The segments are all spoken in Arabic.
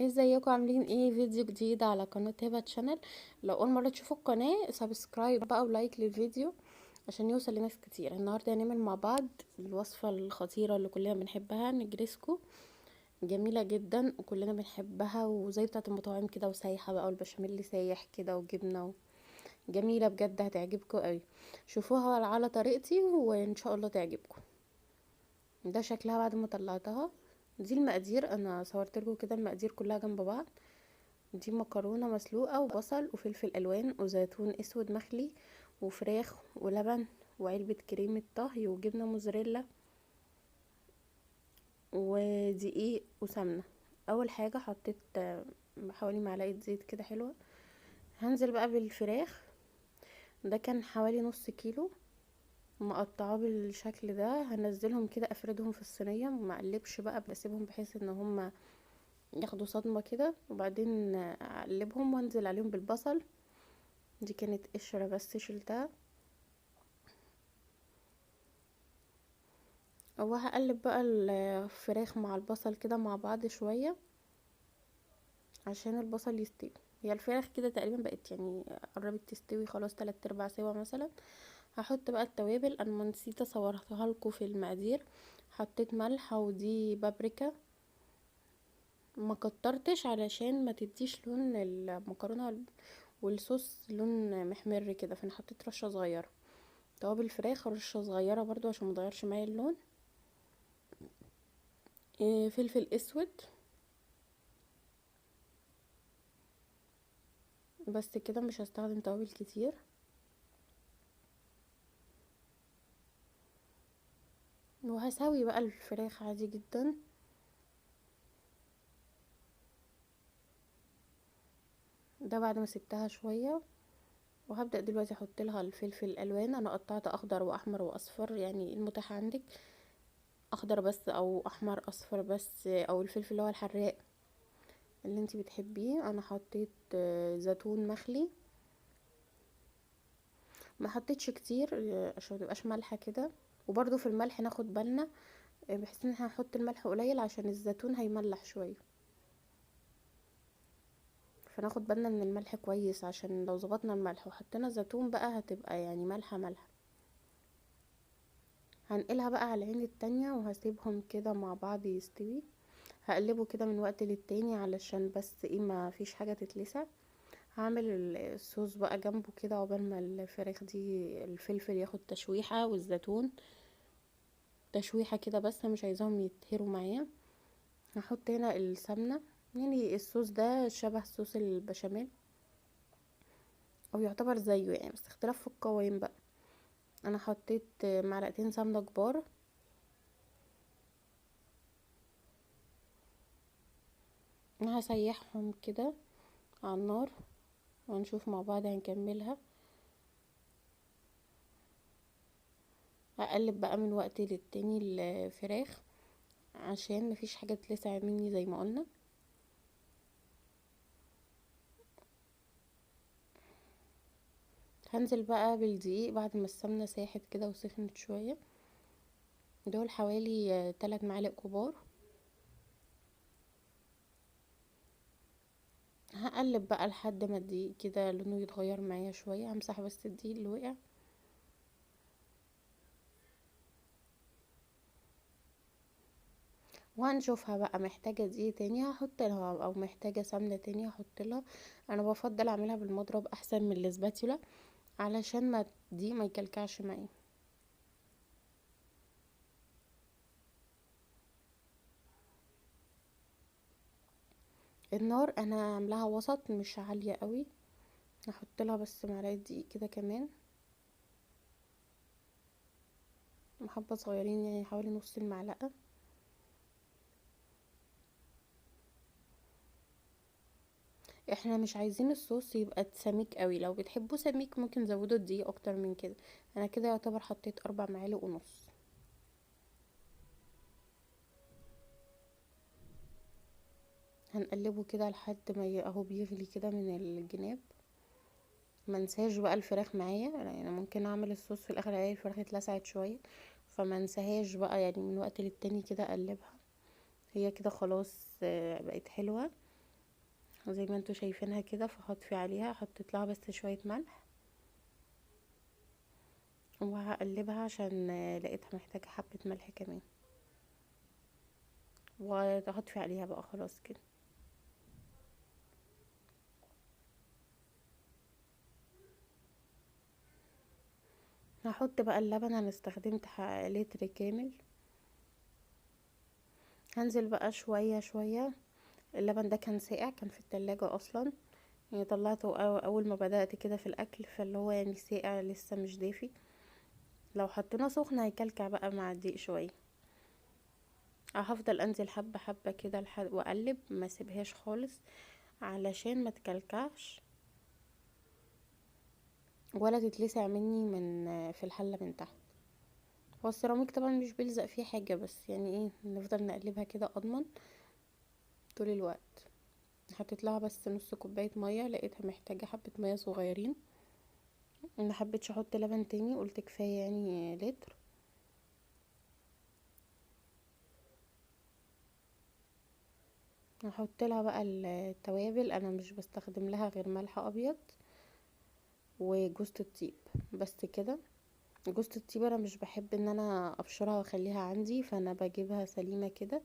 ازيكم عاملين ايه؟ فيديو جديد على قناة هبة شانل. لو اول مرة تشوفوا القناة سبسكرايب بقى ولايك للفيديو عشان يوصل لناس كتير. النهاردة هنعمل مع بعض الوصفة الخطيرة اللي كلنا بنحبها، نجريسكو. جميلة جدا وكلنا بنحبها، وزي بتاعة المطاعم كده، وسايحة بقى، والبشاميل سايح كده وجبنة جميلة بجد، هتعجبكم قوي. شوفوها على طريقتي وان شاء الله تعجبكم. ده شكلها بعد ما طلعتها. دي المقادير، انا صورت لكم كده المقادير كلها جنب بعض. دي مكرونة مسلوقة وبصل وفلفل ألوان وزيتون أسود مخلي وفراخ ولبن وعلبة كريمة طهي وجبنة موزاريلا ودقيق وسمنة. أول حاجة حطيت حوالي معلقة زيت كده حلوة. هنزل بقى بالفراخ، ده كان حوالي نص كيلو مقطعاه بالشكل ده. هنزلهم كده افردهم في الصينية، ما اقلبش بقى، بسيبهم بحيث ان هم ياخدوا صدمة كده، وبعدين اقلبهم وانزل عليهم بالبصل. دي كانت قشرة بس شلتها. وهقلب بقى الفراخ مع البصل كده مع بعض شوية عشان البصل يستوي. هي الفراخ كده تقريبا بقت يعني قربت تستوي خلاص، 3/4 سوا مثلا. هحط بقى التوابل، انا ما نسيت اصورها لكم في المقادير. حطيت ملح ودي بابريكا، ما كترتش علشان ما تديش لون المكرونه والصوص لون محمر كده، فانا حطيت رشه صغيره. توابل الفراخ رشه صغيره برضو عشان متغيرش معايا اللون. فلفل اسود بس كده، مش هستخدم توابل كتير. وهسوي بقى الفراخ عادي جدا. ده بعد ما سبتها شويه. وهبدأ دلوقتي احط لها الفلفل الالوان، انا قطعت اخضر واحمر واصفر، يعني المتاح عندك. اخضر بس او احمر اصفر بس، او الفلفل اللي هو الحراق اللي انتي بتحبيه. انا حطيت زيتون مخلي، ما حطيتش كتير عشان متبقاش مالحه كده. وبرده في الملح ناخد بالنا، بحيث ان احنا هنحط الملح قليل عشان الزيتون هيملح شويه، فناخد بالنا من الملح كويس، عشان لو ظبطنا الملح وحطينا زيتون بقى هتبقى يعني مالحه مالحه. هنقلها بقى على العين التانية وهسيبهم كده مع بعض يستوي. هقلبه كده من وقت للتاني علشان بس ايه ما فيش حاجه تتلسع. هعمل الصوص بقى جنبه كده عقبال ما الفراخ دي الفلفل ياخد تشويحه والزيتون تشويحه كده، بس مش عايزاهم يتهروا معايا. هحط هنا السمنه، يعني الصوص ده شبه صوص البشاميل او يعتبر زيه يعني، بس اختلاف في القوام بقى. انا حطيت معلقتين سمنه كبار. هسيحهم كده على النار وهنشوف مع بعض هنكملها. هقلب بقى من وقت للتاني الفراخ عشان مفيش حاجه تلسع مني زي ما قلنا. هنزل بقى بالدقيق بعد ما السمنه ساحت كده وسخنت شويه. دول حوالي 3 معالق كبار. هقلب بقى لحد ما الدقيق كده لونه يتغير معايا شويه. همسح بس الدقيق اللي وقع. وهنشوفها بقى محتاجة دقيق تاني هحط لها، او محتاجة سمنة تاني هحط لها. انا بفضل اعملها بالمضرب احسن من الاسباتيولا علشان ما يكلكعش معايا. النار انا عاملاها وسط مش عالية قوي. هحط لها بس معلقة دقيق كده كمان، حبة صغيرين يعني حوالي نص المعلقة. احنا مش عايزين الصوص يبقى سميك قوي، لو بتحبوه سميك ممكن زودوا الدقيق اكتر من كده. انا كده يعتبر حطيت 4 معالق ونص. هنقلبه كده لحد ما اهو بيغلي كده من الجناب. منساش بقى الفراخ معايا، يعني انا ممكن اعمل الصوص في الاخر الاقي الفراخ اتلسعت شويه، فمنساهاش بقى يعني من وقت للتاني كده اقلبها. هي كده خلاص بقت حلوه. زي ما انتوا شايفينها كده. فهطفي عليها، حطيت لها بس شوية ملح وهقلبها عشان لقيتها محتاجة حبة ملح كمان، وهطفي عليها بقى خلاص كده. هحط بقى اللبن. انا استخدمت لتر كامل. هنزل بقى شوية شوية. اللبن ده كان ساقع، كان في التلاجة اصلا، يعني طلعته اول ما بدأت كده في الاكل، فاللي هو يعني ساقع لسه مش دافي. لو حطيناه سخن هيكلكع بقى مع الدقيق شوية. هفضل انزل حبة حبة كده لحد واقلب، ما سيبهاش خالص علشان ما تكلكعش ولا تتلسع مني من في الحلة من تحت. هو السيراميك طبعا مش بيلزق فيه حاجة، بس يعني ايه، نفضل نقلبها كده اضمن طول الوقت. حطيت لها بس نص كوباية مية، لقيتها محتاجة حبة مية صغيرين. ما حبيتش احط لبن تاني، قلت كفاية يعني لتر. هحط لها بقى التوابل. انا مش بستخدم لها غير ملح ابيض وجوزة الطيب بس كده. جوزة الطيب انا مش بحب ان انا ابشرها واخليها عندي، فانا بجيبها سليمة كده،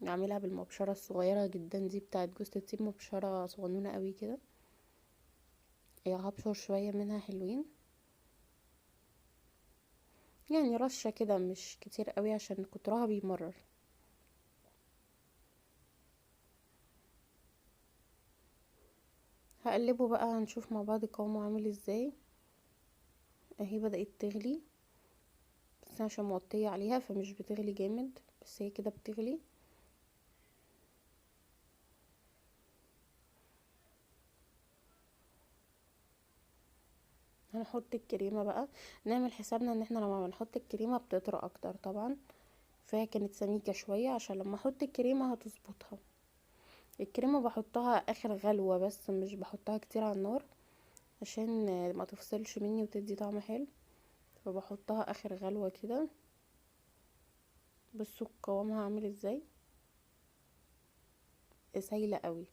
اعملها بالمبشرة الصغيرة جدا دي بتاعت جوزة الطيب، مبشرة صغنونة قوي كده. هبشر شوية منها حلوين، يعني رشة كده مش كتير قوي عشان كترها بيمرر. هقلبه بقى، هنشوف مع بعض قوامه عامل ازاي. اهي بدأت تغلي، بس أنا عشان موطية عليها فمش بتغلي جامد، بس هي كده بتغلي. هنحط الكريمة بقى. نعمل حسابنا ان احنا لما بنحط الكريمة بتطرى اكتر طبعا، فهي كانت سميكة شوية عشان لما احط الكريمة هتظبطها. الكريمة بحطها اخر غلوة، بس مش بحطها كتير على النار عشان ما تفصلش مني وتدي طعم حلو، فبحطها اخر غلوة كده. بصوا قوامها عامل ازاي، سايلة قوي.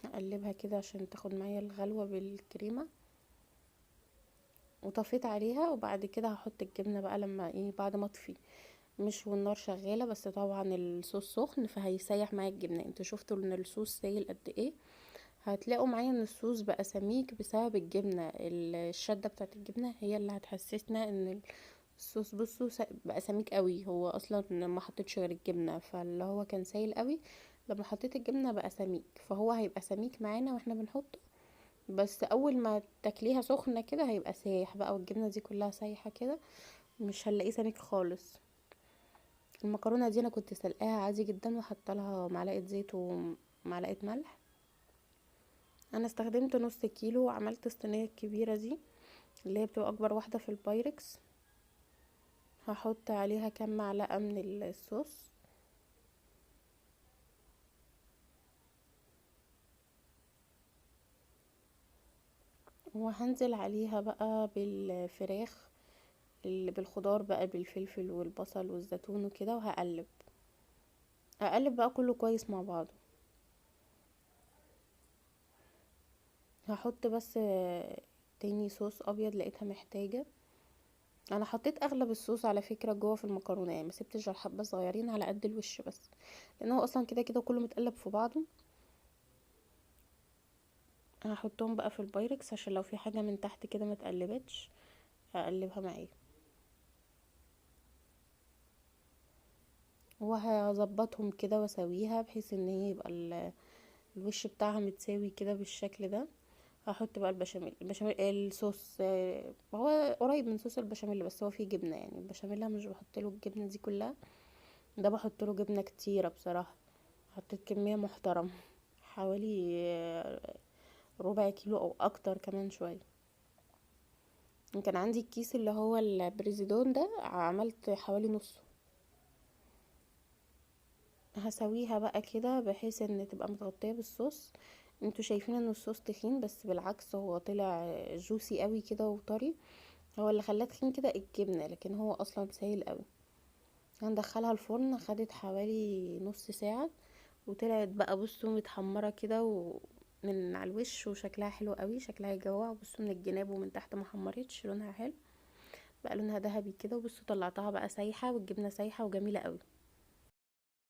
هقلبها كده عشان تاخد معايا الغلوة بالكريمة، وطفيت عليها. وبعد كده هحط الجبنة بقى لما ايه، بعد ما اطفي، مش والنار شغالة، بس طبعا الصوص سخن فهيسيح معايا الجبنة. انتوا شفتوا ان الصوص سايل قد ايه. هتلاقوا معايا ان الصوص بقى سميك بسبب الجبنة. الشدة بتاعت الجبنة هي اللي هتحسسنا ان الصوص، بصوا بقى سميك قوي. هو اصلا ما حطيتش غير الجبنة، فاللي هو كان سايل قوي. لما حطيت الجبنة بقى سميك، فهو هيبقى سميك معانا واحنا بنحطه، بس اول ما تاكليها سخنة كده هيبقى سايح بقى، والجبنة دي كلها سايحة كده، مش هنلاقيه سميك خالص. المكرونة دي انا كنت سلقاها عادي جدا، وحط لها معلقة زيت ومعلقة ملح. انا استخدمت نص كيلو، وعملت الصينية الكبيرة دي اللي هي بتبقى اكبر واحدة في البايركس. هحط عليها كام معلقة من الصوص، وهنزل عليها بقى بالفراخ، اللي بالخضار بقى، بالفلفل والبصل والزيتون وكده، وهقلب. اقلب بقى كله كويس مع بعضه. هحط بس تاني صوص ابيض، لقيتها محتاجة. انا حطيت اغلب الصوص على فكرة جوه في المكرونة، يعني ما سبتش غير حبة صغيرين على قد الوش بس، لان هو اصلا كده كده كله متقلب في بعضه. هحطهم بقى في البايركس عشان لو في حاجة من تحت كده ما اتقلبتش هقلبها معايا. وهظبطهم كده واسويها بحيث ان هي يبقى الوش بتاعها متساوي كده بالشكل ده. هحط بقى البشاميل الصوص، هو قريب من صوص البشاميل، بس هو فيه جبنه. يعني البشاميل أنا مش بحط له الجبنه دي كلها، ده بحط له جبنه كتيره بصراحه. حطيت كميه محترمه، حوالي ربع كيلو او اكتر كمان شويه. كان عندي الكيس اللي هو البريزيدون ده، عملت حوالي نص. هسويها بقى كده بحيث ان تبقى متغطية بالصوص. انتوا شايفين ان الصوص تخين، بس بالعكس هو طلع جوسي قوي كده وطري. هو اللي خلاه تخين كده الجبنة، لكن هو اصلا سايل قوي. هندخلها الفرن، خدت حوالي نص ساعة، وطلعت بقى بصوا متحمره كده من على الوش، وشكلها حلو قوي، شكلها يجوع. بصوا من الجناب ومن تحت ما حمرتش، لونها حلو بقى، لونها ذهبي كده. وبصوا طلعتها بقى سايحه، والجبنه سايحه وجميله قوي.